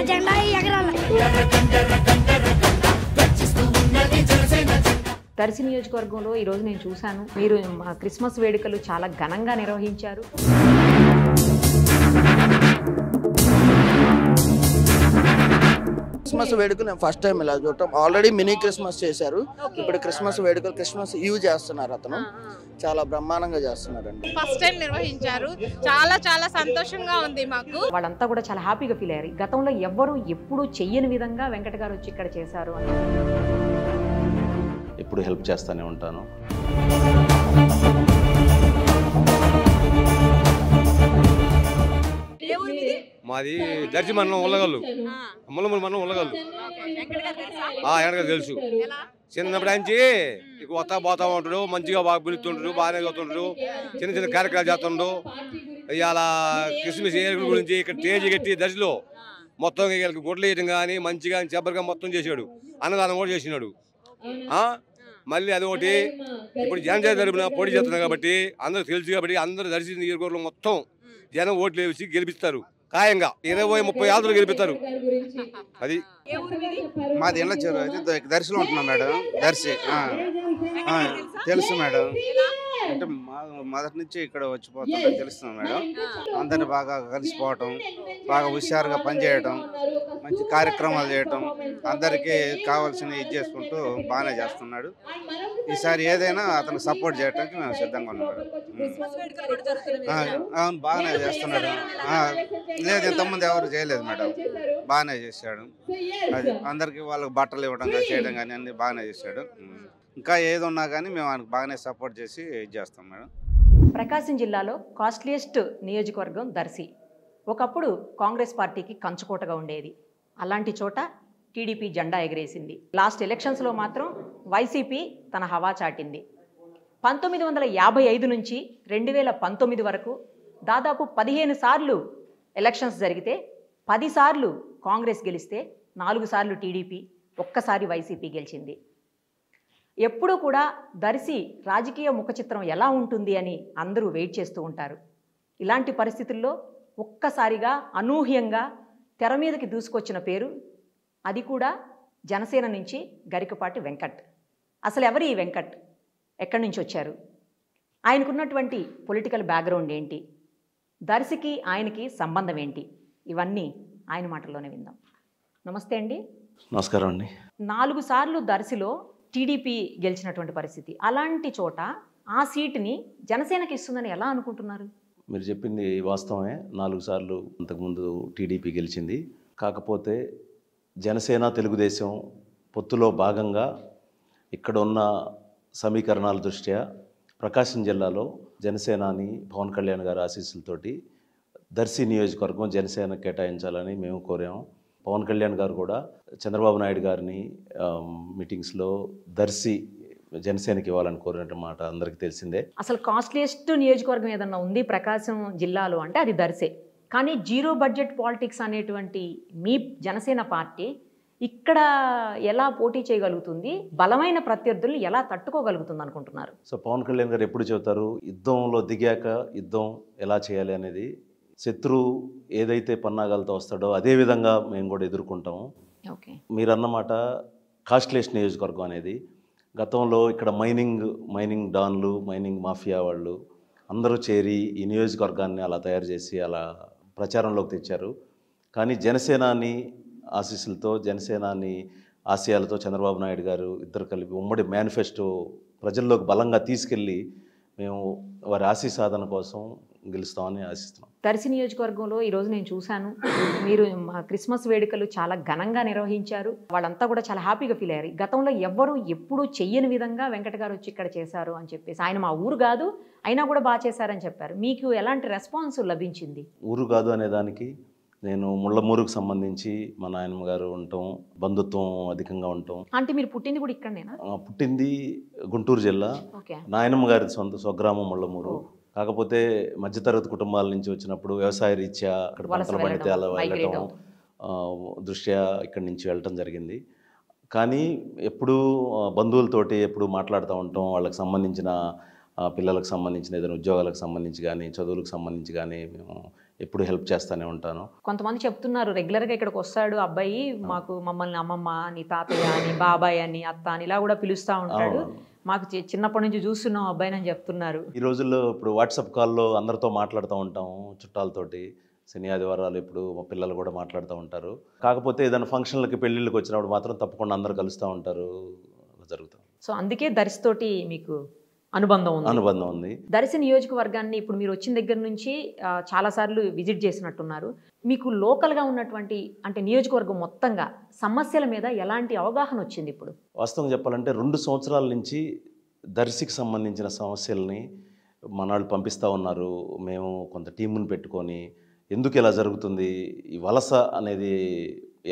జెండా ఎగరాల. దర్శి నియోజకవర్గంలో ఈరోజు నేను చూశాను, మీరు క్రిస్మస్ వేడుకలు చాలా ఘనంగా నిర్వహించారు. క్రిస్మస్ వేడుక నేను ఫస్ట్ టైం ఇలా చూడటం. ఆల్రెడీ మినీ క్రిస్మస్ చేశారు, ఇప్పుడు క్రిస్మస్ వేడుకలు క్రిస్మస్ ఈవ్ చేస్తున్నారు. అతను చాలా బ్రహ్మాండంగా చేస్తున్నారండి. ఫస్ట్ టైం నిర్వహించారు, చాలా చాలా సంతోషంగా ఉంది మాకు. వాళ్ళంతా కూడా చాలా హ్యాపీగా ఫీల్ అయ్యారు. గతంలో ఎవ్వరూ ఎప్పుడూ చెయ్యని విధంగా వెంకట గారు వచ్చి ఇక్కడ చేశారు అని. ఎప్పుడు హెల్ప్ చేస్తూనే ఉంటాను. మాది దర్శి మండలం ఉల్లగల్లు, ముల్లమూరు మండలం ఉల్లగల్లు. వెనక తెలుసు, చిన్నప్పటి నుంచి ఇక వస్తా పోతా ఉంటాడు, మంచిగా బాగా పిలుస్తుంటాడు, బాగానే చదువుతుంటాడు, చిన్న చిన్న కార్యక్రమాలు చేస్తుండ్రు. ఇవాళ క్రిస్మస్ ఏడుగుల గురించి ఇక్కడ స్టేజ్ కట్టి దర్శిలో మొత్తం వీళ్ళకి గుడ్లు వేయడం కానీ మంచిగా చెప్పరుగా మొత్తం చేశాడు. అన్నదానం కూడా చేసినాడు. మళ్ళీ అది ఒకటి, ఇప్పుడు జనసేన తరపున పోటీ చేస్తున్నారు కాబట్టి అందరూ తెలుసు కాబట్టి అందరూ దర్శి నియోజకవర్గంలో మొత్తం జనం ఓట్లు వేసి గెలిపిస్తారు. ఖాయంగా 20-30 ఆదులు గెలిపిస్తారు. అది మాది ఇళ్ళ దర్శిలో ఉంటున్నాం మేడం. దర్శి తెలుసు మేడం, అంటే మొదటి నుంచి ఇక్కడ వచ్చిపోతుంటే తెలుస్తున్నాం మేడం. అందరిని బాగా కలిసిపోవటం, బాగా హుషారుగా పనిచేయటం, మంచి కార్యక్రమాలు చేయటం, అందరికీ కావాల్సినవి ఇది చేసుకుంటూ బాగానే చేస్తున్నాడు. ఈసారి ఏదైనా అతనికి సపోర్ట్ చేయడానికి మేము సిద్ధంగా ఉన్నాం మేడం. అవును, బాగానే చేస్తున్నాడు. లేదు, ఇంతకుముందు ఎవరు చేయలేదు మేడం, బాగానే చేశాడు. అది అందరికీ వాళ్ళకి బట్టలు ఇవ్వడం కానీ చేయడం కానీ అన్ని బాగానే చేశాడు. ఇంకా ఏది ఉన్నా కానీ మేము ఆయనకు బాగానే సపోర్ట్ చేసి ఇది చేస్తాం మేడం. ప్రకాశం జిల్లాలో కాస్ట్లీయెస్ట్ నియోజకవర్గం దర్శి. ఒకప్పుడు కాంగ్రెస్ పార్టీకి కంచుకోటగా ఉండేది. అలాంటి చోట టీడీపీ జెండా ఎగరేసింది. లాస్ట్ ఎలక్షన్స్లో మాత్రం వైసీపీ తన హవా చాటింది. 1955 నుంచి 2019 వరకు దాదాపు 15 సార్లు ఎలక్షన్స్ జరిగితే 10 సార్లు కాంగ్రెస్ గెలిస్తే 4 సార్లు టీడీపీ, ఒక్కసారి వైసీపీ గెలిచింది. ఎప్పుడూ కూడా దర్శి రాజకీయ ముఖచిత్రం ఎలా ఉంటుంది అని అందరూ వెయిట్ చేస్తూ ఉంటారు. ఇలాంటి పరిస్థితుల్లో ఒక్కసారిగా అనూహ్యంగా తెర మీదకి దూసుకొచ్చిన పేరు, అది కూడా జనసేన నుంచి గరికపాటి వెంకట్. అసలు ఎవరు ఈ వెంకట్? ఎక్కడి నుంచి వచ్చారు? ఆయనకున్నటువంటి పొలిటికల్ బ్యాక్గ్రౌండ్ ఏంటి? దర్శికి ఆయనకి సంబంధం ఏంటి? ఇవన్నీ ఆయన మాటల్లోనే విందాం. నమస్తే అండి. నమస్కారం అండి. 4 సార్లు దర్శిలో టీడీపీ గెలిచినటువంటి పరిస్థితి. అలాంటి చోట ఆ సీటుని జనసేనకి ఇస్తుందని ఎలా అనుకుంటున్నారు? మీరు చెప్పింది వాస్తవమే. 4 సార్లు అంతకుముందు టీడీపీ గెలిచింది. కాకపోతే జనసేన తెలుగుదేశం పొత్తులో భాగంగా ఇక్కడ ఉన్న సమీకరణాల దృష్ట్యా ప్రకాశం జిల్లాలో జనసేనాని పవన్ కళ్యాణ్ గారి ఆశీస్సులతోటి దర్శి నియోజకవర్గం జనసేన కేటాయించాలని మేము కోరాము. పవన్ కళ్యాణ్ గారు కూడా చంద్రబాబు నాయుడు గారిని మీటింగ్స్లో దర్శి జనసేనకి ఇవ్వాలని కోరినట్టు మాట అందరికీ తెలిసిందే. అసలు కాస్ట్లీయెస్ట్ నియోజకవర్గం ఏదన్నా ఉంది ప్రకాశం జిల్లాలో అంటే అది దర్శే. కానీ జీరో బడ్జెట్ పాలిటిక్స్ అనేటువంటి మీ జనసేన పార్టీ ఇక్కడ ఎలా పోటీ చేయగలుగుతుంది? బలమైన ప్రత్యర్థులు ఎలా తట్టుకోగలుగుతుంది అనుకుంటున్నారు? సో పవన్ కళ్యాణ్ గారు ఎప్పుడు చెబుతారు, యుద్ధంలో దిగాక యుద్ధం ఎలా చేయాలి అనేది. శత్రువు ఏదైతే పన్నాగాలతో వస్తాడో అదే విధంగా మేము కూడా ఎదుర్కొంటాము. ఓకే, మీరు అన్నమాట కాస్ట్లీయెస్ట్ నియోజకవర్గం అనేది. గతంలో ఇక్కడ మైనింగ్ డాన్లు, మైనింగ్ మాఫియా వాళ్ళు అందరూ చేరి ఈ నియోజకవర్గాన్ని అలా తయారు చేసి అలా ప్రచారంలోకి తెచ్చారు. కానీ జనసేనాని ఆశీస్సులతో, జనసేనాని ఆశయాలతో చంద్రబాబు నాయుడు గారు ఇద్దరు కలిపి ఉమ్మడి మేనిఫెస్టో ప్రజల్లోకి బలంగా తీసుకెళ్ళి మేము వారి ఆశీ సాధన కోసం గెలుస్తామని ఆశిస్తున్నాం. దర్శి నియోజకవర్గంలో ఈరోజు నేను చూశాను, మీరు క్రిస్మస్ వేడుకలు చాలా ఘనంగా నిర్వహించారు. వాళ్ళంతా కూడా చాలా హ్యాపీగా ఫీల్ అయ్యారు. గతంలో ఎవ్వరూ ఎప్పుడూ చెయ్యని విధంగా వెంకట గారు వచ్చి ఇక్కడ చేశారు అని చెప్పేసి, ఆయన మా ఊరు కాదు అయినా కూడా బాగా చేశారని చెప్పారు. మీకు ఎలాంటి రెస్పాన్స్ లభించింది? ఊరు కాదు అనేదానికి నేను ముళ్ళమూరుకు సంబంధించి మా నాయనమ్మ గారు ఉండటం, బంధుత్వం అధికంగా ఉండటం. అంటే మీరు పుట్టింది కూడా ఇక్కడనేనా? పుట్టింది గుంటూరు జిల్లా. నాయనమ్మ గారి స్వగ్రామం ముళ్ళమూరు. కాకపోతే మధ్యతరగతి కుటుంబాల నుంచి వచ్చినప్పుడు వ్యవసాయ రీత్యా అక్కడ పంటలు పండితే అలా వెళ్ళటం దృష్ట్యా ఇక్కడి నుంచి వెళ్ళటం జరిగింది. కానీ ఎప్పుడూ బంధువులతోటి ఎప్పుడు మాట్లాడుతూ ఉంటాం. వాళ్ళకి సంబంధించిన పిల్లలకు సంబంధించిన ఏదైనా ఉద్యోగాలకు సంబంధించి కానీ, చదువులకు సంబంధించి కానీ మేము ఎప్పుడు హెల్ప్ చేస్తూనే ఉంటాను. కొంతమంది చెప్తున్నారు రెగ్యులర్గా ఇక్కడికి వస్తాడు అబ్బాయి, మాకు మమ్మల్ని అమ్మమ్మ అని, తాతయ్య అని, బాబాయ్ అని, అత్త అని ఇలా కూడా పిలుస్తూ ఉంటాడు, మాకు చిన్నప్పటి నుంచి చూస్తున్నాం అబ్బాయిని అని చెప్తున్నారు. ఈ రోజుల్లో ఇప్పుడు వాట్సాప్ కాల్లో అందరితో మాట్లాడుతూ ఉంటాం, చుట్టాలతోటి. శని ఆదివారాలు ఇప్పుడు మా పిల్లలు కూడా మాట్లాడుతూ ఉంటారు. కాకపోతే ఏదైనా ఫంక్షన్లకి పెళ్ళిళ్ళకి వచ్చినప్పుడు మాత్రం తప్పకుండా అందరూ కలుస్తూ ఉంటారు, జరుగుతుంది. సో అందుకే దర్శితోటి మీకు అనుబంధం ఉంది. దర్శి నియోజకవర్గాన్ని ఇప్పుడు మీరు వచ్చిన దగ్గర నుంచి చాలాసార్లు విజిట్ చేసినట్టున్నారు. మీకు లోకల్గా ఉన్నటువంటి అంటే నియోజకవర్గం మొత్తంగా సమస్యల మీద ఎలాంటి అవగాహన వచ్చింది ఇప్పుడు? వాస్తవం చెప్పాలంటే 2 సంవత్సరాల నుంచి దర్శికి సంబంధించిన సమస్యల్ని మనాళ్ళు పంపిస్తూ ఉన్నారు. మేము కొంత టీముని పెట్టుకొని ఎందుకు ఇలా జరుగుతుంది, ఈ వలస అనేది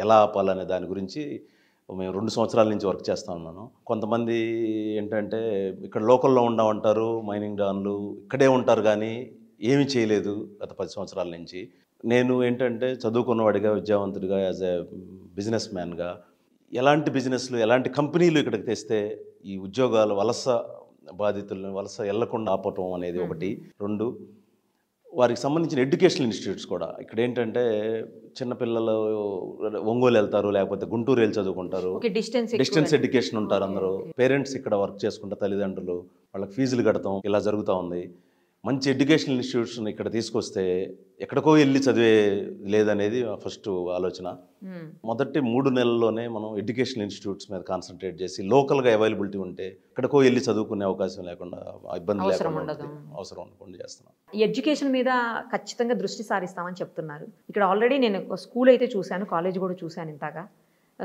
ఎలా ఆపాలనే దాని గురించి మేము 2 సంవత్సరాల నుంచి వర్క్ చేస్తూ ఉన్నాను. కొంతమంది ఏంటంటే ఇక్కడ లోకల్లో ఉంటారు, మైనింగ్ డాన్లు ఇక్కడే ఉంటారు కానీ ఏమీ చేయలేదు గత 10 సంవత్సరాల నుంచి. నేను ఏంటంటే చదువుకున్నవాడిగా, విద్యావంతుడిగా, యాజ్ ఎ బిజినెస్ మ్యాన్గా ఎలాంటి బిజినెస్లు, ఎలాంటి కంపెనీలు ఇక్కడికి తెస్తే ఈ ఉద్యోగాలు వలస బాధితులను వలస వెళ్లకుండా ఆపటం అనేది ఒకటి. 2, వారికి సంబంధించిన ఎడ్యుకేషనల్ ఇన్స్టిట్యూట్స్ కూడా ఇక్కడ ఏంటంటే చిన్నపిల్లలు ఒంగోలు వెళ్తారు, లేకపోతే గుంటూరు వెళ్ళి చదువుకుంటారు, డిస్టెన్స్ ఎడ్యుకేషన్ ఉంటారు. అందరూ పేరెంట్స్ ఇక్కడ వర్క్ చేసుకుంటా, తల్లిదండ్రులు వాళ్ళకి ఫీజులు కడతాం, ఇలా జరుగుతూ ఉంది. మంచి ఎడ్యుకేషనల్ ఇన్స్టిట్యూట్స్ని ఇక్కడ తీసుకొస్తే ఎక్కడికో వెళ్ళి చదివే లేదనేది ఫస్ట్ ఆలోచన. మొదటి 3 నెలల్లోనే మనం ఎడ్యుకేషనల్ ఇన్స్టిట్యూట్స్ మీద కాన్సన్ట్రేట్ చేసి లోకల్గా అవైలబిలిటీ ఉంటే ఎక్కడికో వెళ్ళి చదువుకునే అవకాశం లేకుండా, ఇబ్బంది లేకుండా అవసరం అనుకోండి చేస్తున్నాం. ఈ ఎడ్యుకేషన్ మీద ఖచ్చితంగా దృష్టి సారిస్తామని చెప్తున్నారు. ఇక్కడ ఆల్రెడీ నేను స్కూల్ అయితే చూశాను, కాలేజ్ కూడా చూశాను ఇంతగా.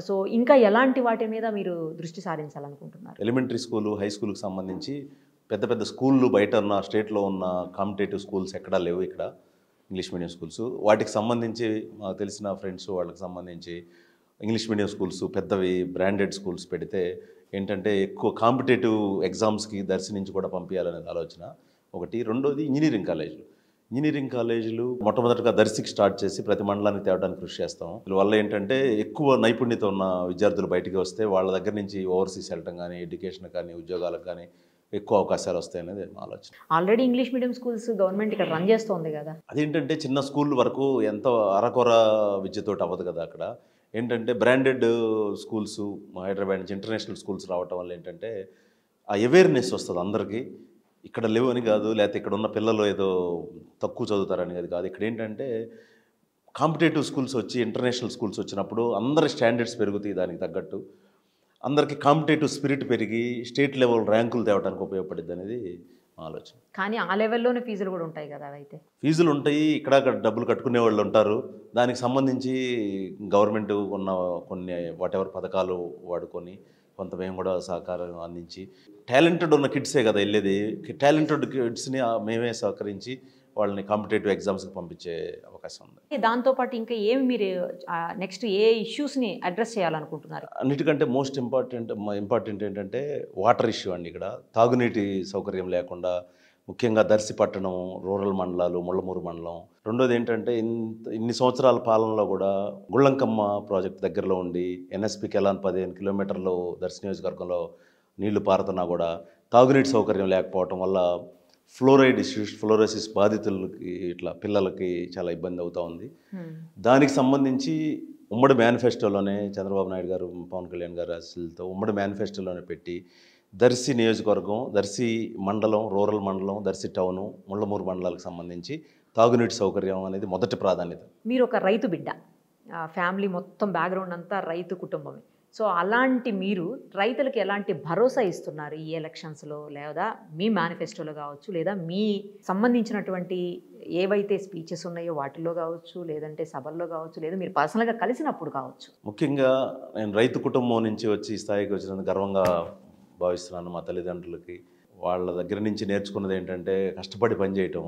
సో ఇంకా ఎలాంటి వాటి మీద మీరు దృష్టి సారించాలనుకుంటున్నారు? ఎలిమెంటరీ స్కూలు, హై స్కూల్కి సంబంధించి పెద్ద పెద్ద స్కూళ్ళు బయట ఉన్న స్టేట్లో ఉన్న కాంపిటేటివ్ స్కూల్స్ ఎక్కడా లేవు ఇక్కడ, ఇంగ్లీష్ మీడియం స్కూల్స్. వాటికి సంబంధించి మాకు తెలిసిన ఫ్రెండ్స్ వాళ్ళకి సంబంధించి ఇంగ్లీష్ మీడియం స్కూల్స్ పెద్దవి బ్రాండెడ్ స్కూల్స్ పెడితే ఏంటంటే ఎక్కువ కాంపిటేటివ్ ఎగ్జామ్స్కి దర్శి నుంచి కూడా పంపించాలనేది ఆలోచన ఒకటి. 2వది ఇంజనీరింగ్ కాలేజీలు మొట్టమొదటిగా దర్శికి స్టార్ట్ చేసి ప్రతి మండలాన్ని తేవడానికి కృషి చేస్తాం. దీనివల్ల ఏంటంటే ఎక్కువ నైపుణ్యత ఉన్న విద్యార్థులు బయటికి వస్తే వాళ్ళ దగ్గర నుంచి ఓవర్సీస్ వెళ్ళటం కానీ, ఎడ్యుకేషన్ కానీ, ఉద్యోగాలకు కానీ ఎక్కువ అవకాశాలు వస్తాయనేది మా ఆలోచన. Already English medium schools government ఇక్కడ రన్ చేస్తుంది కదా. అదేంటంటే చిన్న స్కూల్ వరకు ఎంతో అరకొర విద్యతోటి అవ్వదు కదా. అక్కడ ఏంటంటే బ్రాండెడ్ స్కూల్స్, హైదరాబాద్ నుంచి ఇంటర్నేషనల్ స్కూల్స్ రావటం వల్ల ఏంటంటే ఆ అవేర్నెస్ వస్తుంది అందరికీ. ఇక్కడ లేవు అని కాదు, లేకపోతే ఇక్కడ ఉన్న పిల్లలు ఏదో తక్కువ చదువుతారని అది కాదు. ఇక్కడ ఏంటంటే కాంపిటేటివ్ స్కూల్స్ వచ్చి, ఇంటర్నేషనల్ స్కూల్స్ వచ్చినప్పుడు అందరి స్టాండర్డ్స్ పెరుగుతాయి, దానికి తగ్గట్టు అందరికీ కాంపిటేటివ్ స్పిరిట్ పెరిగి స్టేట్ లెవెల్ ర్యాంకులు తేవడానికి ఉపయోగపడుద్ది అనేది ఆలోచన. కానీ ఆ లెవెల్లోనే ఫీజులు కూడా ఉంటాయి కదా. అయితే ఫీజులు ఉంటాయి, ఇక్కడ డబ్బులు కట్టుకునే వాళ్ళు ఉంటారు. దానికి సంబంధించి గవర్నమెంట్ ఉన్న కొన్ని వాటెవర్ పథకాలు వాడుకొని కొంత మేము కూడా సహకారం అందించి, టాలెంటెడ్ ఉన్న కిడ్సే కదా వెళ్ళేది, టాలెంటెడ్ కిడ్స్ని మేమే సహకరించి వాళ్ళని కాంపిటేటివ్ ఎగ్జామ్స్కి పంపించే అవకాశం ఉంది. దాంతోపాటు ఇంకా ఏమి మీరు నెక్స్ట్ ఏ ఇష్యూస్ని అడ్రస్ చేయాలనుకుంటున్నారు? అన్నిటికంటే మోస్ట్ ఇంపార్టెంట్ ఏంటంటే వాటర్ ఇష్యూ అండి. ఇక్కడ తాగునీటి సౌకర్యం లేకుండా, ముఖ్యంగా దర్శి పట్టణం, రూరల్ మండలాలు, ముళ్ళమూరు మండలం. 2వది ఏంటంటే ఇన్ని సంవత్సరాల పాలనలో కూడా గుళ్ళంకమ్మ ప్రాజెక్ట్ దగ్గరలో ఉండి ఎన్ఎస్పి కెలాన్ 15 కిలోమీటర్లు దర్శి నియోజకవర్గంలో నీళ్లు పారుతున్నా కూడా తాగునీటి సౌకర్యం లేకపోవటం వల్ల ఫ్లోరోసిస్ బాధితులకి, ఇట్లా పిల్లలకి చాలా ఇబ్బంది అవుతూ ఉంది. దానికి సంబంధించి ఉమ్మడి మేనిఫెస్టోలోనే చంద్రబాబు నాయుడు గారు, పవన్ కళ్యాణ్ గారు అసలుతో ఉమ్మడి మేనిఫెస్టోలోనే పెట్టి దర్శి నియోజకవర్గం, దర్శి మండలం, రూరల్ మండలం, దర్శి టౌను, ముళ్ళమూరు మండలాలకు సంబంధించి తాగునీటి సౌకర్యం అనేది మొదటి ప్రాధాన్యత. మీరు ఒక రైతు బిడ్డ, ఫ్యామిలీ మొత్తం బ్యాక్గ్రౌండ్ అంతా రైతు కుటుంబమే. సో అలాంటి మీరు రైతులకు ఎలాంటి భరోసా ఇస్తున్నారు ఈ ఎలక్షన్స్లో, లేదా మీ మేనిఫెస్టోలో కావచ్చు, లేదా మీ సంబంధించినటువంటి ఏవైతే స్పీచెస్ ఉన్నాయో వాటిల్లో కావచ్చు, లేదంటే సభల్లో కావచ్చు, లేదా మీరు పర్సనల్గా కలిసినప్పుడు కావచ్చు? ముఖ్యంగా నేను రైతు కుటుంబం నుంచి వచ్చి ఈ స్థాయికి వచ్చినందుకు గర్వంగా భావిస్తున్నాను. మా తల్లిదండ్రులకి వాళ్ళ దగ్గర నుంచి నేర్చుకున్నది ఏంటంటే కష్టపడి పనిచేయటం,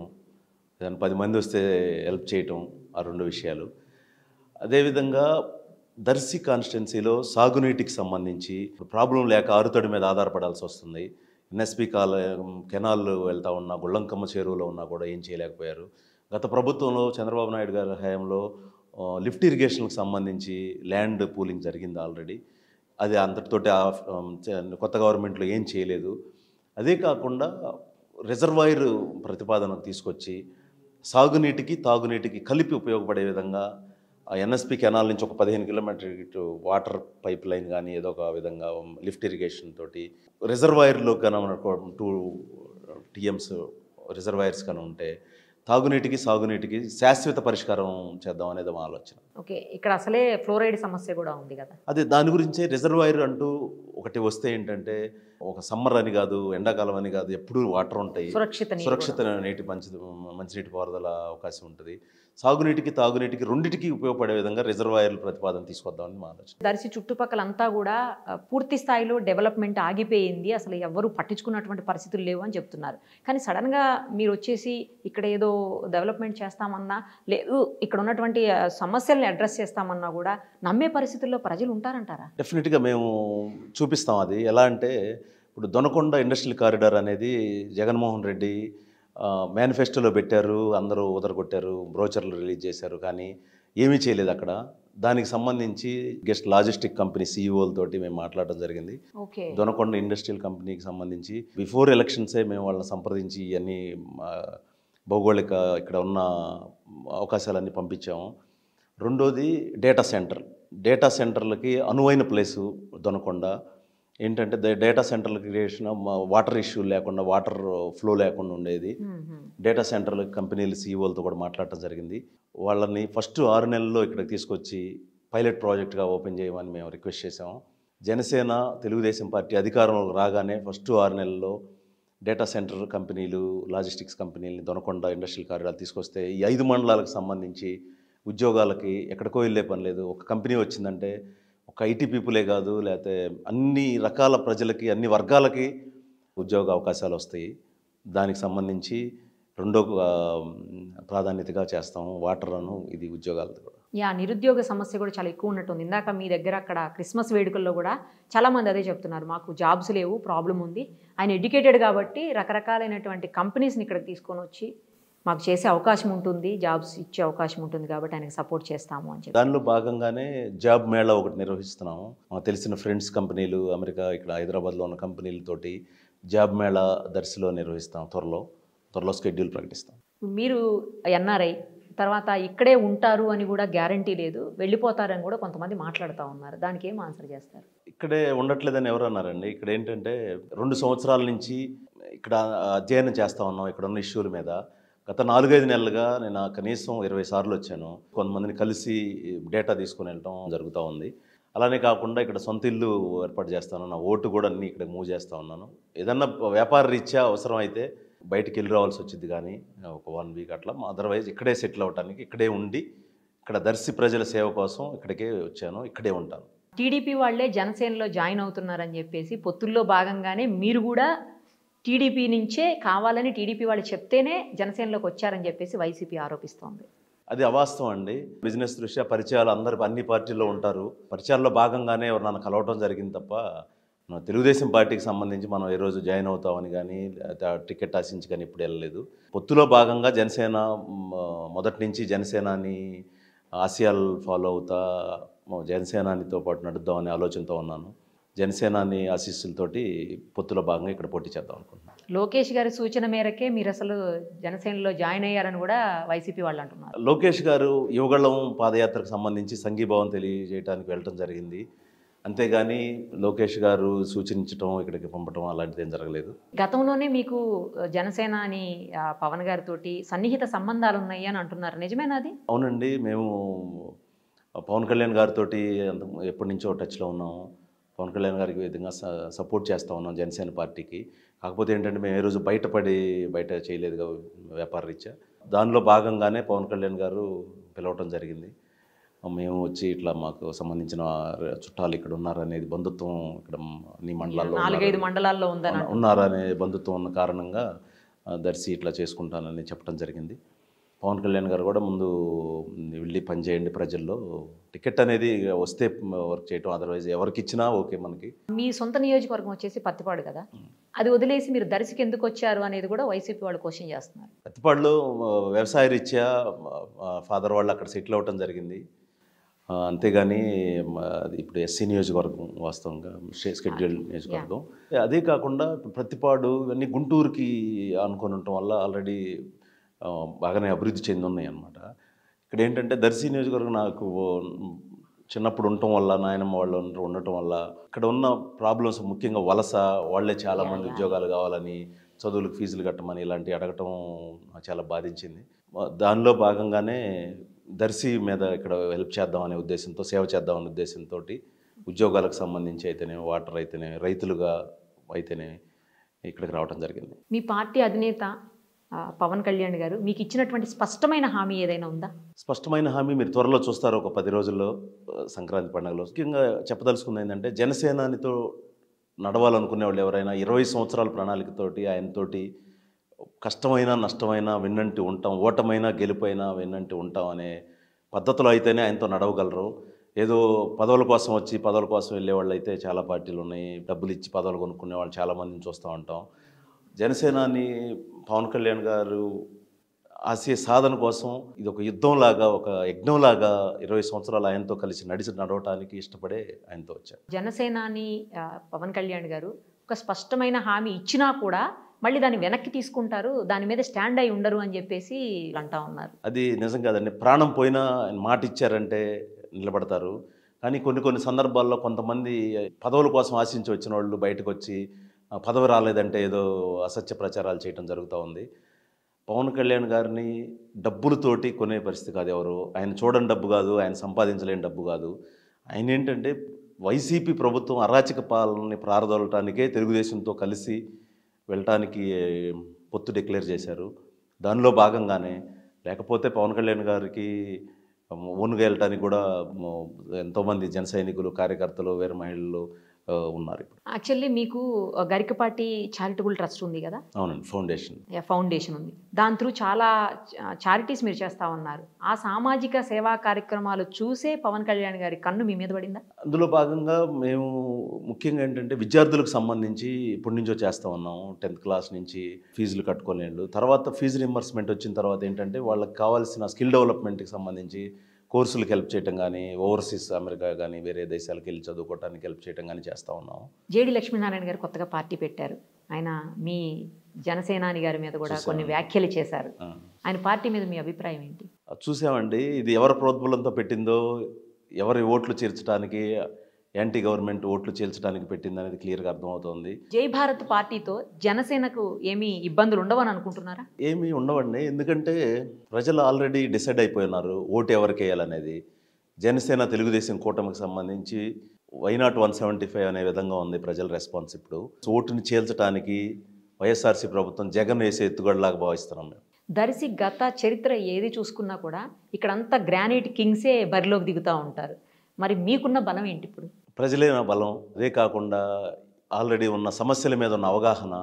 ఏదైనా 10 మంది వస్తే హెల్ప్ చేయటం, ఆ 2 విషయాలు. అదేవిధంగా దర్శి కాన్స్టిట్యున్సీలో సాగునీటికి సంబంధించి ప్రాబ్లం లేక ఆరుతడి మీద ఆధారపడాల్సి వస్తుంది. ఎన్ఎస్పి కెనాల్ వెళ్తూ ఉన్నా, గుళ్ళంకమ్మ చెరువులో ఉన్నా కూడా ఏం చేయలేకపోయారు. గత ప్రభుత్వంలో చంద్రబాబు నాయుడు గారి హయాంలో లిఫ్ట్ ఇరిగేషన్కి సంబంధించి ల్యాండ్ పూలింగ్ జరిగింది ఆల్రెడీ. అది అంతటితోటి కొత్త గవర్నమెంట్లో ఏం చేయలేదు. అదే కాకుండా రిజర్వాయర్ ప్రతిపాదన తీసుకొచ్చి సాగునీటికి తాగునీటికి కలిపి ఉపయోగపడే విధంగా ఆ ఎన్ఎస్పి కెనాల్ నుంచి ఒక 15 కిలోమీటర్ ఇటు వాటర్ పైప్ లైన్ కానీ ఏదో ఒక విధంగా లిఫ్ట్ ఇరిగేషన్ తోటి రిజర్వాయర్లో కానీ 2 TMs రిజర్వాయర్స్ కానీ ఉంటే తాగునీటికి సాగునీటికి శాశ్వత పరిష్కారం చేద్దాం అనేది మా ఆలోచన. ఓకే, ఇక్కడ అసలే ఫ్లోరైడ్ సమస్య కూడా ఉంది కదా. అదే దాని గురించే రిజర్వాయర్ అంటూ ఒకటి వస్తే ఏంటంటే ఒక సమ్మర్ అని కాదు, ఎండాకాలం అని కాదు, ఎప్పుడూ వాటర్ ఉంటాయి, సురక్షిత నీటి మంచినీటి పారుదల అవకాశం ఉంటుంది. సాగునీటికి తాగునీటికి రెండింటికి ఉపయోగపడే విధంగా రిజర్వాయర్ల ప్రతిపాదన తీసుకొద్దామని మా ఆలోచన. దర్శి చుట్టుపక్కలంతా కూడా పూర్తి స్థాయిలో డెవలప్మెంట్ ఆగిపోయింది, అసలు ఎవరు పట్టించుకున్నటువంటి పరిస్థితులు లేవు అని చెప్తున్నారు. కానీ సడన్గా మీరు వచ్చేసి ఇక్కడ ఏదో డెవలప్మెంట్ చేస్తామన్నా, లేదు ఇక్కడ ఉన్నటువంటి సమస్యల్ని అడ్రస్ చేస్తామన్నా కూడా నమ్మే పరిస్థితుల్లో ప్రజలు ఉంటారంటారా? డెఫినెట్గా మేము చూపిస్తాం. అది ఎలా అంటే ఇప్పుడు దొనకొండ ఇండస్ట్రియల్ కారిడార్ అనేది జగన్మోహన్ రెడ్డి మేనిఫెస్టోలో పెట్టారు, అందరూ ఉదరగొట్టారు, బ్రోచర్లు రిలీజ్ చేశారు, కానీ ఏమీ చేయలేదు అక్కడ. దానికి సంబంధించి గెస్ట్ లాజిస్టిక్ కంపెనీ CEOలతోటి మేము మాట్లాడడం జరిగింది. దొనకొండ ఇండస్ట్రియల్ కంపెనీకి సంబంధించి బిఫోర్ ఎలక్షన్సే మేము వాళ్ళని సంప్రదించి ఇవన్నీ భౌగోళిక ఇక్కడ ఉన్న అవకాశాలన్నీ పంపించాము. రెండోది డేటా సెంటర్లకి అనువైన ప్లేసు దొనకొండ. ఏంటంటే డేటా సెంటర్ల క్రియేషన్ వాటర్ ఇష్యూ లేకుండా, వాటర్ ఫ్లో లేకుండా ఉండేది. డేటా సెంటర్ల కంపెనీలు CEOలతో కూడా మాట్లాడటం జరిగింది. వాళ్ళని ఫస్ట్ 6 నెలల్లో ఇక్కడికి తీసుకొచ్చి పైలట్ ప్రాజెక్ట్గా ఓపెన్ చేయమని మేము రిక్వెస్ట్ చేసాము. జనసేన తెలుగుదేశం పార్టీ అధికారంలోకి రాగానే ఫస్ట్ 6 నెలల్లో డేటా సెంటర్ కంపెనీలు, లాజిస్టిక్స్ కంపెనీలని దొనకొండ ఇండస్ట్రియల్ కారిడార్ తీసుకొస్తే ఈ 5 మండలాలకు సంబంధించి ఉద్యోగాలకి ఎక్కడికో వెళ్ళే పని లేదు. ఒక కంపెనీ వచ్చిందంటే ఒక IT పీపులే కాదు, లేకపోతే అన్ని రకాల ప్రజలకి, అన్ని వర్గాలకి ఉద్యోగ అవకాశాలు వస్తాయి. దానికి సంబంధించి రెండో ప్రాధాన్యతగా చేస్తాము వాటర్ను, ఇది ఉద్యోగాలతో కూడా. నిరుద్యోగ సమస్య కూడా చాలా ఎక్కువ ఉన్నట్టుంది. ఇందాక మీ దగ్గర అక్కడ క్రిస్మస్ వేడుకల్లో కూడా చాలామంది అదే చెప్తున్నారు, మాకు జాబ్స్ లేవు, ప్రాబ్లం ఉంది. ఆయన ఎడ్యుకేటెడ్ కాబట్టి రకరకాలైనటువంటి కంపెనీస్ని ఇక్కడికి తీసుకొని వచ్చి మాకు చేసే అవకాశం ఉంటుంది, జాబ్స్ ఇచ్చే అవకాశం ఉంటుంది కాబట్టి ఆయనకి సపోర్ట్ చేస్తాము అని చెప్పి దానిలో భాగంగానే జాబ్ మేళా ఒకటి నిర్వహిస్తున్నాము. మాకు తెలిసిన ఫ్రెండ్స్ కంపెనీలు, అమెరికా ఇక్కడ హైదరాబాద్లో ఉన్న కంపెనీలతోటి జాబ్ మేళా దర్శిలో నిర్వహిస్తాం. త్వరలో షెడ్యూల్ ప్రకటిస్తాం. మీరు NRI తర్వాత ఇక్కడే ఉంటారు అని కూడా గ్యారంటీ లేదు, వెళ్ళిపోతారని కూడా కొంతమంది మాట్లాడుతూ ఉన్నారు. దానికి ఏం ఆన్సర్ చేస్తారు? ఇక్కడే ఉండట్లేదని ఎవరు అన్నారండి? ఇక్కడ ఏంటంటే 2 సంవత్సరాల నుంచి ఇక్కడ అధ్యయనం చేస్తూ ఉన్నాం ఇక్కడ ఉన్న ఇష్యూల మీద. గత 4-5 నెలలుగా నేను కనీసం 20 సార్లు వచ్చాను. కొంతమందిని కలిసి డేటా తీసుకుని వెళ్ళటం జరుగుతూ ఉంది. అలానే కాకుండా ఇక్కడ సొంత ఇల్లు ఏర్పాటు చేస్తాను, నా ఓటు కూడా అన్నీ ఇక్కడ మూవ్ చేస్తూ ఉన్నాను. ఏదన్నా వ్యాపార రీత్యా అవసరం అయితే బయటికి వెళ్ళి రావాల్సి వచ్చింది, కానీ ఒక 1 వీక్ అట్లా. అదర్వైజ్ ఇక్కడే సెటిల్ అవ్వడానికి, ఇక్కడే ఉండి ఇక్కడ దర్శి ప్రజల సేవ కోసం ఇక్కడికే వచ్చాను, ఇక్కడే ఉంటాను. టీడీపీ వాళ్ళే జనసేనలో జాయిన్ అవుతున్నారని చెప్పేసి పొత్తుల్లో భాగంగానే మీరు కూడా టీడీపీ నుంచే కావాలని టీడీపీ వాళ్ళు చెప్తేనే జనసేనలోకి వచ్చారని చెప్పేసి వైసీపీ ఆరోపిస్తోంది. అది అవాస్తవం అండి. బిజినెస్ దృష్ట్యా పరిచయాలు అన్ని పార్టీల్లో ఉంటారు. పరిచయాల్లో భాగంగానే ఎవరు నన్ను కలవటం జరిగింది తప్ప తెలుగుదేశం పార్టీకి సంబంధించి మనం ఏ రోజు జాయిన్ అవుతామని కానీ టికెట్ ఆశించి కానీ ఇప్పుడు వెళ్ళలేదు. పొత్తులో భాగంగా జనసేన మొదటి నుంచి జనసేనాని ఆశయాలు ఫాలో అవుతా జనసేనానితో పాటు నడుద్దామనే ఆలోచనతో ఉన్నాను. జనసేనాని ఆశీస్సులతోటి పొత్తులో భాగంగా ఇక్కడ పోటీ చేద్దాం అనుకుంటున్నాను. లోకేష్ గారి సూచన మేరకే మీరు అసలు జనసేనలో జాయిన్ అయ్యారని కూడా వైసీపీ వాళ్ళు అంటున్నారు. లోకేష్ గారు యువగళం పాదయాత్రకు సంబంధించి సంఘీభావం తెలియజేయడానికి వెళ్ళటం జరిగింది. అంతేగాని లోకేష్ గారు సూచించడం ఇక్కడికి పంపడం అలాంటిది ఏం జరగలేదు. గతంలోనే మీకు జనసేన అని పవన్ గారితో సన్నిహిత సంబంధాలు ఉన్నాయి అని అంటున్నారు, నిజమేనా అది? అవునండి, మేము పవన్ కళ్యాణ్ గారితో ఎప్పటి నుంచో టచ్లో ఉన్నాము. పవన్ కళ్యాణ్ గారికి విధంగా సపోర్ట్ చేస్తూ ఉన్నాం జనసేన పార్టీకి. కాకపోతే ఏంటంటే మేము ఏ రోజు బయట చేయలేదు వ్యాపార రీత్యా. దానిలో భాగంగానే పవన్ కళ్యాణ్ గారు పిలవటం జరిగింది. మేము వచ్చి ఇట్లా మాకు సంబంధించిన చుట్టాలు ఇక్కడ ఉన్నారనేది బంధుత్వం, ఇక్కడ అన్ని మండలాల్లో 4-5 మండలాల్లో ఉన్నారనే బంధుత్వం ఉన్న కారణంగా దర్శి ఇట్లా చేసుకుంటానని చెప్పడం జరిగింది. పవన్ కళ్యాణ్ గారు కూడా ముందు వెళ్ళి పనిచేయండి ప్రజల్లో, టికెట్ అనేది వస్తే వర్క్ చేయటం, అదర్వైజ్ ఎవరికి ఇచ్చినా ఓకే. మనకి మీ సొంత నియోజకవర్గం వచ్చేసి పత్తిపాడు కదా, అది వదిలేసి మీరు దర్శికి ఎందుకు వచ్చారు అనేది కూడా వైసీపీ వాళ్ళు క్వశ్చన్ చేస్తున్నారు. పత్తిపాడులో వ్యవసాయ రీత్యా ఫాదర్ వాళ్ళు అక్కడ సెటిల్ అవ్వటం జరిగింది. అంతేగాని ఇప్పుడు SC నియోజకవర్గం వాస్తవంగా షెడ్యూల్ నియోజకవర్గం. అదే కాకుండా ఇప్పుడు ప్రతిపాడు ఇవన్నీ గుంటూరుకి అనుకొని ఉండటం వల్ల ఆల్రెడీ బాగానే అభివృద్ధి చెంది ఉన్నాయి అన్నమాట. ఇక్కడ ఏంటంటే దర్శి నియోజకవర్గం నాకు చిన్నప్పుడు ఉండటం వల్ల, నాయనమ్మ వాళ్ళు ఉండటం వల్ల ఇక్కడ ఉన్న ప్రాబ్లమ్స్ ముఖ్యంగా వలస వాళ్ళే చాలామంది ఉద్యోగాలు కావాలని, చదువులకు ఫీజులు కట్టమని ఇలాంటివి అడగటం నాకు చాలా బాధించింది. దానిలో భాగంగానే దర్శి మీద ఇక్కడ హెల్ప్ చేద్దామనే ఉద్దేశంతో, సేవ చేద్దామనే ఉద్దేశంతో ఉద్యోగాలకు సంబంధించి అయితేనే, వాటర్ అయితేనే, రైతులుగా అయితేనే ఇక్కడికి రావడం జరిగింది. మీ పార్టీ అధినేత పవన్ కళ్యాణ్ గారు మీకు ఇచ్చినటువంటి స్పష్టమైన హామీ ఏదైనా ఉందా? స్పష్టమైన హామీ మీరు త్వరలో చూస్తారు, ఒక 10 రోజుల్లో సంక్రాంతి పండుగలో. ముఖ్యంగా చెప్పదలుచుకుంది ఏంటంటే జనసేనానితో నడవాలనుకునే వాళ్ళు ఎవరైనా 20 సంవత్సరాల ప్రణాళికతోటి ఆయనతోటి కష్టమైనా నష్టమైనా వెన్నంటి ఉంటాం, ఓటమైనా గెలుపైనా వెన్నంటి ఉంటాం అనే పద్ధతిలో అయితేనే ఆయనతో నడవగలరు. ఏదో పదవుల కోసం వచ్చి పదవుల కోసం వెళ్ళేవాళ్ళు అయితే చాలా పార్టీలు ఉన్నాయి, డబ్బులు ఇచ్చి పదవులు కొనుక్కునే వాళ్ళు చాలామందిని చూస్తూ ఉంటాం. జనసేనాని పవన్ కళ్యాణ్ గారు ఆశయ సాధన కోసం ఇది ఒక యుద్ధంలాగా, ఒక యజ్ఞంలాగా 20 సంవత్సరాలు ఆయనతో కలిసి నడవటానికి ఇష్టపడే ఆయనతో వచ్చారు. జనసేనాని పవన్ కళ్యాణ్ గారు ఒక స్పష్టమైన హామీ ఇచ్చినా కూడా మళ్ళీ దాన్ని వెనక్కి తీసుకుంటారు, దాని మీద స్టాండ్ అయి ఉండరు అని చెప్పేసి అంటా ఉన్నారు. అది నిజం కాదండి. ప్రాణం పోయినా మాట ఇచ్చారంటే నిలబడతారు. కానీ కొన్ని సందర్భాల్లో కొంతమంది పదవుల కోసం ఆశించి వచ్చిన వాళ్ళు బయటకు వచ్చి పదవి రాలేదంటే ఏదో అసత్య ప్రచారాలు చేయడం జరుగుతూ ఉంది. పవన్ కళ్యాణ్ గారిని డబ్బులతోటి కొనే పరిస్థితి కాదు ఎవరు. ఆయన చూడని డబ్బు కాదు, ఆయన సంపాదించలేని డబ్బు కాదు. ఆయన ఏంటంటే వైసీపీ ప్రభుత్వం అరాచక పాలనని ప్రారదోలటానికే తెలుగుదేశంతో కలిసి వెళ్ళటానికి పొత్తు డిక్లేర్ చేశారు. దానిలో భాగంగానే, లేకపోతే పవన్ కళ్యాణ్ గారికి ఓన్గా వెళ్ళటానికి కూడా ఎంతోమంది జన సైనికులు, కార్యకర్తలు, వేరే మహిళలు ఉన్నారు. యాక్చువల్లీ మీకు గరికపాటి చారిటబుల్ ట్రస్ట్ ఉంది కదా? అవునండి, ఫౌండేషన్ ఉంది. దాని త్రూ చాలా చారిటీస్ మీరు చేస్తూ ఉన్నారు. ఆ సామాజిక సేవా కార్యక్రమాలు చూసే పవన్ కళ్యాణ్ గారి కన్ను మీ మీద పడిందా? అందులో భాగంగా మేము ముఖ్యంగా ఏంటంటే విద్యార్థులకు సంబంధించి ఇప్పటి నుంచో చేస్తూ ఉన్నాం. 10th క్లాస్ నుంచి ఫీజులు కట్టుకోలేళ్ళు, తర్వాత ఫీజు రింబర్స్మెంట్ వచ్చిన తర్వాత ఏంటంటే వాళ్ళకి కావాల్సిన స్కిల్ డెవలప్మెంట్కి సంబంధించి కోర్సులకు హెల్ప్ చేయటం కానీ, ఓవర్సీస్ అమెరికా కానీ వేరే దేశాలకు వెళ్ళి చదువుకోవడానికి హెల్ప్ చేయటం కానీ చేస్తూ ఉన్నాం. జేడి లక్ష్మీనారాయణ గారు కొత్తగా పార్టీ పెట్టారు. ఆయన మీ జనసేనాని గారి మీద కూడా కొన్ని వ్యాఖ్యలు చేశారు. ఆయన పార్టీ మీద మీ అభిప్రాయం ఏంటి? చూసామండి, ఇది ఎవరి ప్రోద్బలంతో పెట్టిందో, ఎవరి ఓట్లు చేర్చడానికి, యాంటీ గవర్నమెంట్ ఓట్లు చేర్చడానికి పెట్టింది అనేది క్లియర్గా అర్థమవుతోంది. జై భారత్ పార్టీతో జనసేనకు ఏమీ ఇబ్బందులు ఉండవని అనుకుంటున్నారా? ఏమీ ఉండవండి. ఎందుకంటే ప్రజలు ఆల్రెడీ డిసైడ్ అయిపోయినారు ఓటు ఎవరికి వేయాలనేది. జనసేన తెలుగుదేశం కూటమికి సంబంధించి వైనాట్ 175 అనే విధంగా ఉంది ప్రజల రెస్పాన్స్. ఇప్పుడు ఓటుని చేల్చడానికి వైఎస్ఆర్సీ ప్రభుత్వం జగన్ వేసే ఎత్తుగడలాగా భావిస్తున్నాం మేము. దర్శి గత చరిత్ర ఏది చూసుకున్నా కూడా ఇక్కడంతా గ్రానైట్ కింగ్సే బరిలోకి దిగుతూ ఉంటారు. మరి మీకున్న బలం ఏంటి ఇప్పుడు? ప్రజలే నా బలం. అదే కాకుండా ఆల్రెడీ ఉన్న సమస్యల మీద ఉన్న అవగాహన.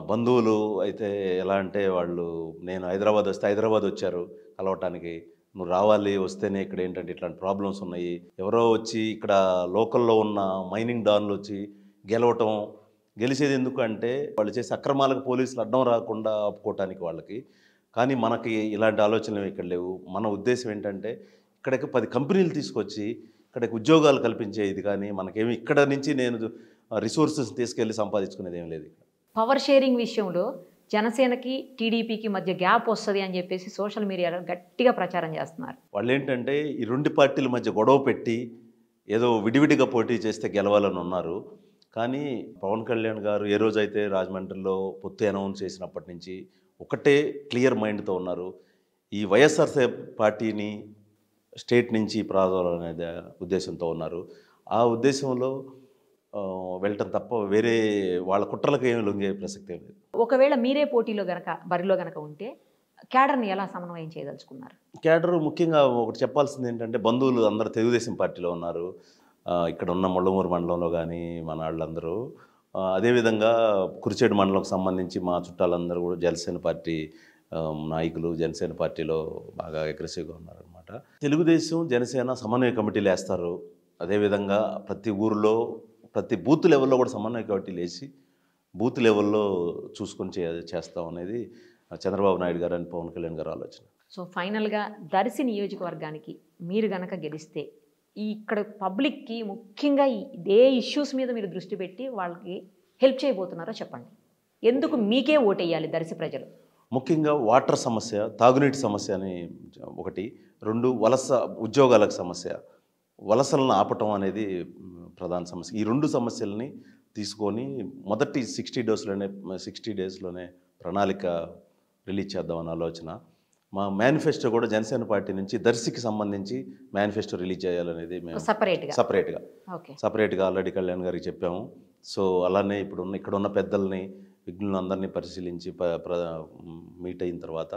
బంధువులు అయితే ఎలా అంటే వాళ్ళు, నేను హైదరాబాద్ వస్తే హైదరాబాద్ వచ్చారు కలవటానికి, నువ్వు రావాలి, వస్తేనే ఇక్కడ ఏంటంటే ఇట్లాంటి ప్రాబ్లమ్స్ ఉన్నాయి. ఎవరో వచ్చి ఇక్కడ లోకల్లో ఉన్న మైనింగ్ డాన్లు వచ్చి గెలిచేది ఎందుకు అంటే వాళ్ళు చేసే అక్రమాలకు పోలీసులు అడ్డం రాకుండా ఆపుకోవటానికి వాళ్ళకి. కానీ మనకి ఇలాంటి ఆలోచనలు ఇక్కడ లేవు. మన ఉద్దేశం ఏంటంటే ఇక్కడికి 10 కంపెనీలు తీసుకొచ్చి ఇక్కడికి ఉద్యోగాలు కల్పించే ఇది. కానీ మనకేమి ఇక్కడ నుంచి నేను రిసోర్సెస్ తీసుకెళ్ళి సంపాదించుకునేది ఏం లేదు. పవర్ షేరింగ్ విషయంలో జనసేనకి టీడీపీకి మధ్య గ్యాప్ వస్తుంది అని చెప్పేసి సోషల్ మీడియాలో గట్టిగా ప్రచారం చేస్తున్నారు. వాళ్ళు ఏంటంటే ఈ 2 పార్టీల మధ్య గొడవ పెట్టి ఏదో విడివిడిగా పోటీ చేస్తే గెలవాలని ఉన్నారు. కానీ పవన్ కళ్యాణ్ గారు ఏ రోజైతే రాజమండ్రిలో పొత్తు అనౌన్స్ చేసినప్పటి నుంచి ఒకటే క్లియర్ మైండ్తో ఉన్నారు. ఈ వైఎస్ఆర్సీ పార్టీని స్టేట్ నుంచి ప్రాధాన్యత ఉద్దేశంతో ఉన్నారు. ఆ ఉద్దేశంలో వెళ్ళటం తప్ప వేరే వాళ్ళ కుట్రలకు ఏమి లొంగే ప్రసక్తి లేదు. ఒకవేళ మీరే బరిలో గనక ఉంటే క్యాడర్ని ఎలా సమన్వయం చేయదలుచుకున్నారు? క్యాడర్ ముఖ్యంగా ఒకటి చెప్పాల్సింది ఏంటంటే, బంధువులు అందరూ తెలుగుదేశం పార్టీలో ఉన్నారు. ఇక్కడ ఉన్న ముళ్ళమూరు మండలంలో కానీ మన వాళ్ళందరూ, అదేవిధంగా కురిచేడు మండలంకి సంబంధించి మా చుట్టాలందరూ కూడా జనసేన పార్టీ నాయకులు జనసేన పార్టీలో బాగా అగ్రెసివ్గా ఉన్నారనమాట. తెలుగుదేశం జనసేన సమన్వయ కమిటీలు వేస్తారు. అదేవిధంగా ప్రతి ఊరిలో ప్రతి బూత్ లెవెల్లో కూడా సమన్వయ కమిటీలు వేసి బూత్ లెవెల్లో చూసుకొని చేస్తాం అనేది చంద్రబాబు నాయుడు గారు అని పవన్ కళ్యాణ్ గారు ఆలోచన. సో ఫైనల్గా దర్శి నియోజకవర్గానికి మీరు గనక గెలిస్తే ఇక్కడ పబ్లిక్కి ముఖ్యంగా ఏ ఇష్యూస్ మీద మీరు దృష్టి పెట్టి వాళ్ళకి హెల్ప్ చేయబోతున్నారో చెప్పండి. ఎందుకు మీకే ఓటేయాలి దర్శి ప్రజలు? ముఖ్యంగా వాటర్ సమస్య, తాగునీటి సమస్య అని ఒకటి, 2 వలస ఉద్యోగాలకు సమస్య, వలసలను ఆపటం అనేది ప్రధాన సమస్య. ఈ 2 సమస్యలని తీసుకొని మొదటి 60 డేస్లోనే ప్రణాళిక రిలీజ్ చేద్దామని ఆలోచన. మా మేనిఫెస్టో కూడా జనసేన పార్టీ నుంచి దర్శికి సంబంధించి మేనిఫెస్టో రిలీజ్ చేయాలనేది మేము సపరేట్గా ఆల్రెడీ కళ్యాణ్ గారికి చెప్పాము. సో అలానే ఇక్కడ ఉన్న పెద్దల్ని, విఘ్నులను అందరినీ పరిశీలించి మీట్ అయిన తర్వాత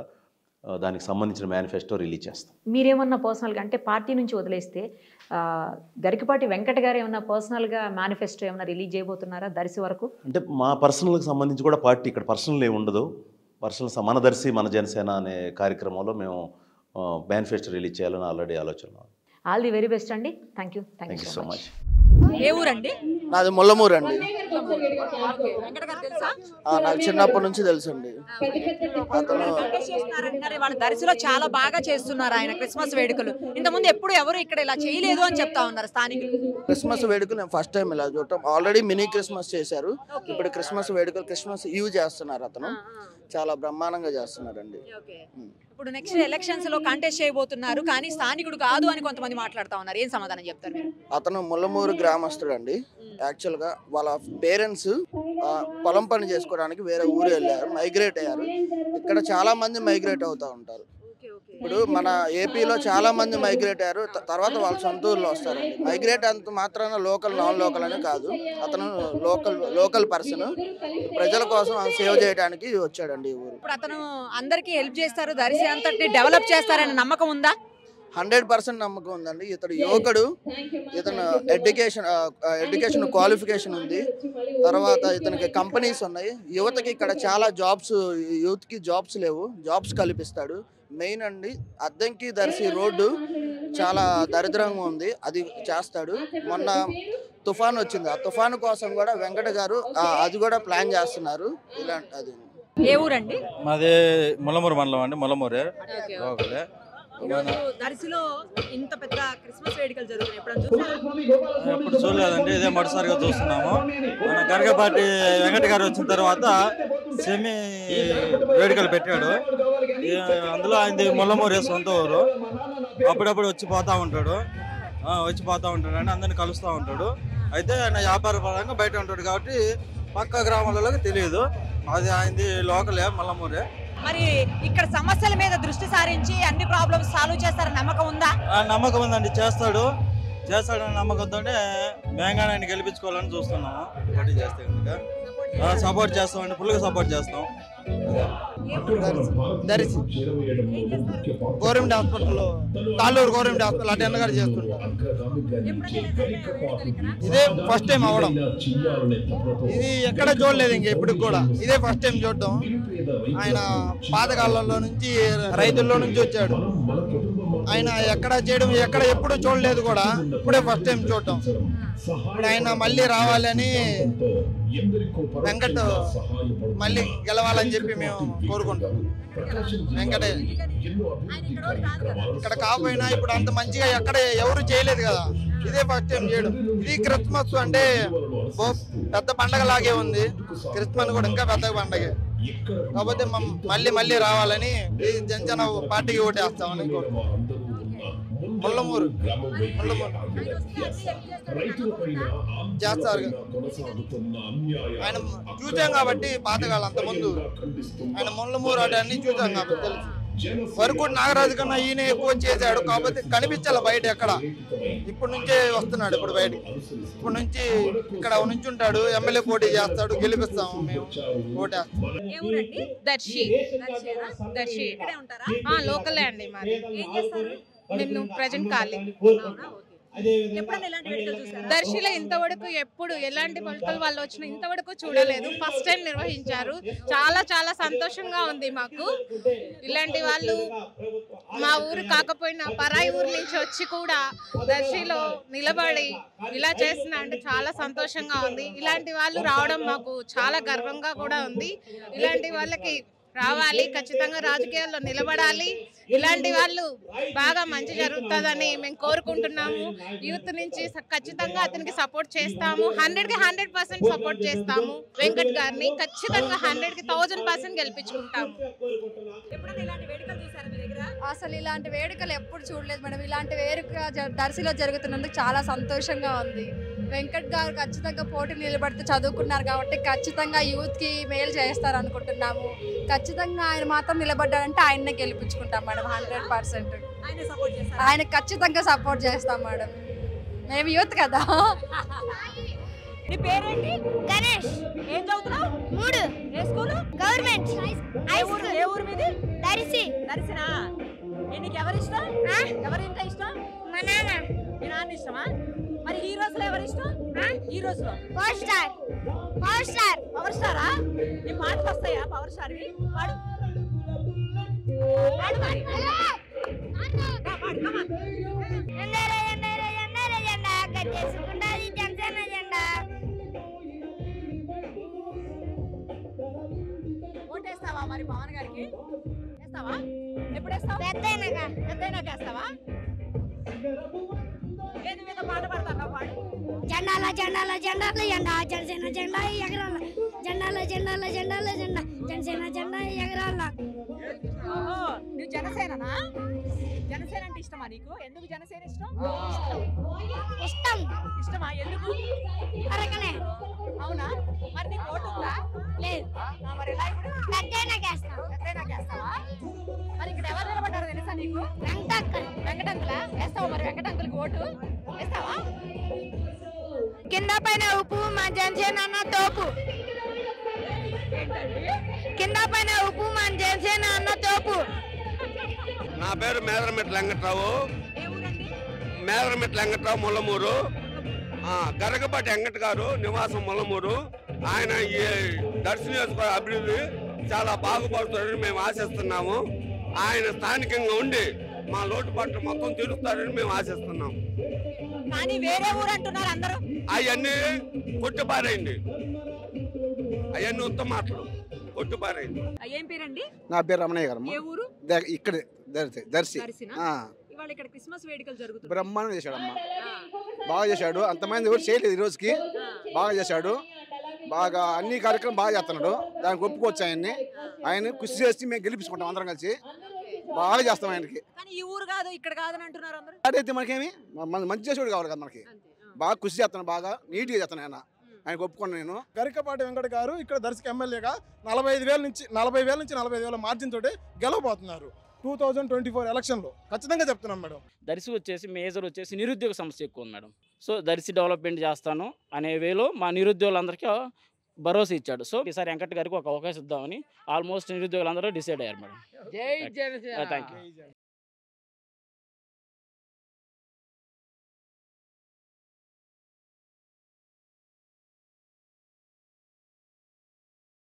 దానికి సంబంధించిన మేనిఫెస్టో రిలీజ్ చేస్తాం. మీరేమన్నా పర్సనల్గా అంటే పార్టీ నుంచి వదిలేస్తే గరికపాటి వెంకట గారు ఏమన్నా పర్సనల్గా మేనిఫెస్టో ఏమన్నా రిలీజ్ చేయబోతున్నారా దర్శి వరకు? అంటే మా పర్సనల్కి సంబంధించి కూడా పార్టీ ఇక్కడ పర్సనల్ ఏమి ఉండదు. మన దర్శి మన జనసేన అనే కార్యక్రమంలో మేము మేనిఫెస్టో రిలీజ్ చేయాలని ఆల్రెడీ ఆలోచన. ఆల్ ది వెరీ బెస్ట్ అండి. Thank you so much. ఏ ఊరండి? నాది ముల్లమూరు అండి. నాకు చిన్నప్పటి నుంచి తెలుసు అండి. వాళ్ళు దర్శిలో చాలా బాగా చేస్తున్నారు ఆయన క్రిస్మస్ వేడుకలు. ఇంతకుముందు ఎప్పుడు ఎవరు ఇక్కడ ఇలా చేయలేదు అని చెప్తా ఉన్నారు స్థానికులు. క్రిస్మస్ వేడుకలు నేను ఫస్ట్ టైం ఇలా చూడటం. ఆల్రెడీ మినీ క్రిస్మస్ చేశారు, ఇప్పుడు క్రిస్మస్ వేడుకలు క్రిస్మస్ ఈవ్ చేస్తున్నారు. అతను చాలా బ్రహ్మాండంగా చేస్తున్నారండి. ఇప్పుడు నెక్స్ట్ ఎలక్షన్స్ లో కంటెస్ట్ చేయబోతున్నారు, కానీ స్థానికుడు కాదు అని కొంతమంది మాట్లాడుతూ ఉన్నారు. ఏం సమాధానం చెప్తారు? అతను ముల్లమూరు గ్రామస్తుడు అండి. యాక్చువల్గా వాళ్ళ పేరెంట్స్ పొలం పని చేసుకోవడానికి వేరే ఊరు వెళ్ళారు, మైగ్రేట్ అయ్యారు. ఇక్కడ చాలా మంది మైగ్రేట్ అవుతూ ఉంటారు. ఇప్పుడు మన ఏపీలో చాలా మంది మైగ్రేట్ అయ్యారు, తర్వాత వాళ్ళ సొంత ఊర్లో వస్తారండి. మైగ్రేట్ అంత మాత్రాన లోకల్ నాన్ లోకల్ అని కాదు, అతను లోకల్ పర్సన్. ప్రజల కోసం సేవ్ చేయడానికి వచ్చాడండి ఈ ఊరు. ఇప్పుడు అతను అందరికీ హెల్ప్ చేస్తారు, దర్శి అంతటి డెవలప్ చేస్తారనే నమ్మకం ఉందా? 100% నమ్మకం ఉందండి. ఇతడు యువకుడు, ఇతను ఎడ్యుకేషన్ క్వాలిఫికేషన్ ఉంది. తర్వాత ఇతనికి కంపెనీస్ ఉన్నాయి. యువతకి ఇక్కడ చాలా జాబ్స్, యూత్కి జాబ్స్ లేవు, జాబ్స్ కల్పిస్తాడు. మెయిన్ అండి అద్దంకి దర్శి రోడ్డు చాలా దరిద్రంగా ఉంది, అది చేస్తాడు. మొన్న తుఫాను వచ్చింది, ఆ తుఫాను కోసం కూడా వెంకట గారు అది కూడా ప్లాన్ చేస్తున్నారు. ఇలాంటి అది. ఏ ఊరండి? మాది ముల్లమూరు మండలం అండి. ముల్లమూరే. దర్శిలో ఇంత పెద్ద క్రిస్మస్ వేడుకలు జరుగుతున్నాయి, ఎప్పుడు చూడలేదండి, ఇదే మొదటిసారిగా చూస్తున్నాము. మన గరికపాటి వెంకట గారు వచ్చిన తర్వాత సెమీ వేడుకలు పెట్టాడు. అందులో ఆయనది ముల్లమూరే సొంత ఊరు. అప్పుడప్పుడు వచ్చిపోతూ ఉంటాడు అని అందరిని కలుస్తూ ఉంటాడు. అయితే ఆయన వ్యాపార పరంగా బయట ఉంటాడు కాబట్టి పక్క గ్రామాలలోకి తెలియదు. అది ఆయనది లోకలే, ముల్లమూరే. మరి ఇక్కడ సమస్యల మీద దృష్టి సారించి అన్ని ప్రాబ్లమ్స్ సాల్వ్ చేస్తారని నమ్మకం ఉందా? నమ్మకం ఉందండి, చేస్తాడని నమ్మకంతోనే మేము ఆయన గెలిపించుకోవాలని చూస్తున్నాము. పోటీ చేస్తే కనుక సపోర్ట్ చేస్తామండి, ఫుల్గా సపోర్ట్ చేస్తాం. దర్శి గవర్నమెంట్ హాస్పిటల్లో, తాళ్ళూరు గవర్నమెంట్ హాస్పిటల్ అటెండ్ గారు చేస్తుంటారు. ఇదే ఫస్ట్ టైం అవడం, ఇది ఎక్కడ చూడలేదు ఇంక ఎప్పుడు కూడా, ఇదే ఫస్ట్ టైం చూడటం. ఆయన పాతకాలంలో నుంచి రైతుల్లో నుంచి వచ్చాడు. ఆయన ఎక్కడ చేయడం ఎప్పుడు చూడలేదు కూడా, ఇప్పుడే ఫస్ట్ టైం చూడటం. ఇప్పుడు ఆయన మళ్ళీ రావాలని, వెంకట్ మళ్ళీ గెలవాలని చెప్పి మేము కోరుకుంటాం. వెంకటే ఇక్కడ కాకపోయినా ఇప్పుడు అంత మంచిగా ఎక్కడ ఎవరు చేయలేదు కదా, ఇదే ఫస్ట్ టైం చేయడం. ఇది క్రిస్మస్ అంటే పెద్ద పండగ లాగే ఉంది, క్రిస్మస్ కూడా ఇంకా పెద్ద పండగే. కాకపోతే మళ్ళీ రావాలని జనసేన పార్టీకి ఓటేస్తామని కోరుకుంటాం. ముల్లమూరు చేస్తారు. ఆయన చూసాం కాబట్టి పాతకాలం అంత ముందు ఆయన ముల్లమూరు అటు అన్ని చూసాం కాబట్టి తెలుసు. వరకు నాగరాజు కన్నా ఈయన ఎక్కువ చేశాడు, కాకపోతే కనిపించాలి బయట ఎక్కడ. ఇప్పుడు నుంచే వస్తున్నాడు, ఇప్పుడు బయట ఇప్పుడు నుంచి ఇక్కడ నుంచి ఉంటాడు, ఎమ్మెల్యే పోటీ చేస్తాడు, గెలిపిస్తాము మేము, ఓటేస్తాం. దర్శి లోకలే అండి మాది. మేము ప్రజెంట్ ఖాళీ. దర్శిలో ఇంతవరకు ఎప్పుడు ఎలాంటి పొలికలు వాళ్ళు వచ్చినా ఇంతవరకు చూడలేదు, ఫస్ట్ టైం నిర్వహించారు. చాలా సంతోషంగా ఉంది మాకు. ఇలాంటి వాళ్ళు మా ఊరు కాకపోయినా పరాయి ఊరు నుంచి వచ్చి కూడా దర్శిలో నిలబడి ఇలా చేసిన అంటే చాలా సంతోషంగా ఉంది. ఇలాంటి వాళ్ళు రావడం మాకు చాలా గర్వంగా కూడా ఉంది. ఇలాంటి వాళ్ళకి రావాలి, ఖచ్చితంగా రాజకీయాల్లో నిలబడాలి. ఇలాంటి వాళ్ళు బాగా మంచి జరుగుతుందని మేము కోరుకుంటున్నాము. యూత్ నుంచి ఖచ్చితంగా అతనికి సపోర్ట్ చేస్తాము. 100కి 100% సపోర్ట్ చేస్తాము. వెంకట్ గారిని ఖచ్చితంగా 100కి 1000% గెలిపించుకుంటాము. అసలు ఇలాంటి వేడుకలు ఎప్పుడు చూడలేదు మేడం. ఇలాంటి వేడుక దర్శిలో జరుగుతున్నందుకు చాలా సంతోషంగా ఉంది. వెంకట్ గారు ఖచ్చితంగా పోటీ నిలబడితే చదువుకున్నారు కాబట్టి ఖచ్చితంగా యూత్కి మేలు చేస్తారు అనుకుంటున్నాము. ఖచ్చితంగా ఆయన మాత్రం నిలబడ్డాడంటే ఆయన్నే గెలిపించుకుంటాం మేడం 100%. ఆయన ఖచ్చితంగా సపోర్ట్ చేస్తాం మేడం. మేము యూత్ కదా. నీ పేరేంటి? గణేష్. ఏం చదువుతున్నావు? 3. ఏ స్కూల్? గవర్నమెంట్. ఏ ఊరు మీది? దర్శి. దర్శనా? నీకు ఎవరు ఇష్టం? ఎవరింటే ఇష్టం? మా నాన్న. మీ నాన్న ఇష్టమా? మరి హీరోస్లో ఎవరు ఇష్టం? హీరోస్లో power star. Power star. Power స్టారా? నీ మాటలు వస్తాయా పవర్ స్టార్వి? పాడు పాడు మరి. ఓటేస్తావా మరి పవన్ గారికి? వేస్తావా? ఎప్పుడు వేస్తావు? పెద్దయినాక వేస్తావా? ఏది మీద పాట పాడతావా? పాడు. జెండాల జెండాల జెండాల జెండా జనసేన జెండా ఎగరాల. జెండాల జెండాల జెండాల జెండా జనసేన జెండా ఎగరాల. నువ్వు జనసేననా? జనసేన అంటే ఇష్టమా నీకు? ఎందుకు జనసేన ఇష్టం? ఇష్టం. ఇష్టమా? ఎందుకు? అరకనే. అవునా? మరి నీకు ఓటు ఉందా? లేదు. మరి ఎలా ఇప్పుడు? పెద్దయినాక వేస్తావా? మరి ఇక్కడ ఎవరు నిలబడ్డారో తెలుసా నీకు? వెంకటంకులా? వేస్తావా మరి వెంకటంకులకి ఓటు? వేస్తావా? కింద పైన ఉప్పు మా జనసేన అన్న తోపు. కింద పైన ఉప్పు మా జనసేన అన్న తోపు. నా పేరు మేదరమెట్ల వెంకట్రావు. మేదరమెట్ల వెంకట్రావు, ముల్లమూరు. గరగపాటి వెంకట్ గారు నివాసం ముల్లమూరు. ఆయన ఈ దర్శి నియోజకవర్గ అభివృద్ధి చాలా బాగుపడుతారని మేము ఆశిస్తున్నాము. ఆయన స్థానికంగా ఉండి మా లోటుపాట్లు మొత్తం తీరుస్తారని మేము ఆశిస్తున్నాం. కానీ వేరే ఊరు అంటున్నారు అందరూ. అవన్నీ కొట్టుపారైంది. అవన్నీ ఉత్తమ మాటలు. కొట్టుపారైంది. ఏం పేరండి? నా పేరు రమణయ్య గారు. ఏ ఊరు? ఇక్కడ దర్శి. ఇవాళ ఇక్కడ క్రిస్మస్ వేడుకలు జరుగుతుంది. బ్రహ్మాండం చేశాడు అమ్మ. బాగా చేశాడు. అంతమంది ఎవరు చేయలేదు ఈ రోజుకి. బాగా చేశాడు. బాగా అన్ని కార్యక్రమం బాగా చేస్తున్నాడు. దానికి ఒప్పుకోవచ్చు ఆయన్ని. ఆయన కృషి చేసి మేము గెలిపించుకుంటాం అందరం కలిసి. బాగా చేస్తాం ఆయనకి. కానీ ఈ ఊరు కాదు ఇక్కడ కాదని అంటున్నారు అందరూ. అయితే మనకేమి మంచి చేసేవాడు కావాలి కదా మనకి. బాగా కృషి చేస్తాను. బాగా నీట్గా చేస్తాను ఆయన ఒప్పుకున్నాను నేను. గరికపాటి వెంకట గారు ఇక్కడ దర్శక ఎమ్మెల్యేగా 40,000 నుంచి 45,000 మార్జిన్ తోటి గెలవబోతున్నారు 2024 ఎలక్షన్లో. ఖచ్చితంగా చెప్తున్నాం మేడం. దర్శి వచ్చేసి మేజర్ వచ్చేసి నిరుద్యోగ సమస్య ఎక్కువ ఉంది మేడం. సో దర్శి డెవలప్మెంట్ చేస్తాను అనే వేలో మా నిరుద్యోగులందరికీ భరోసా ఇచ్చాడు. సో ఈసారి వెంకట్ గారికి ఒక అవకాశం ఇద్దామని ఆల్మోస్ట్ నిరుద్యోగులందరూ డిసైడ్ అయ్యారు మేడం. జై జనసేన. Thank you.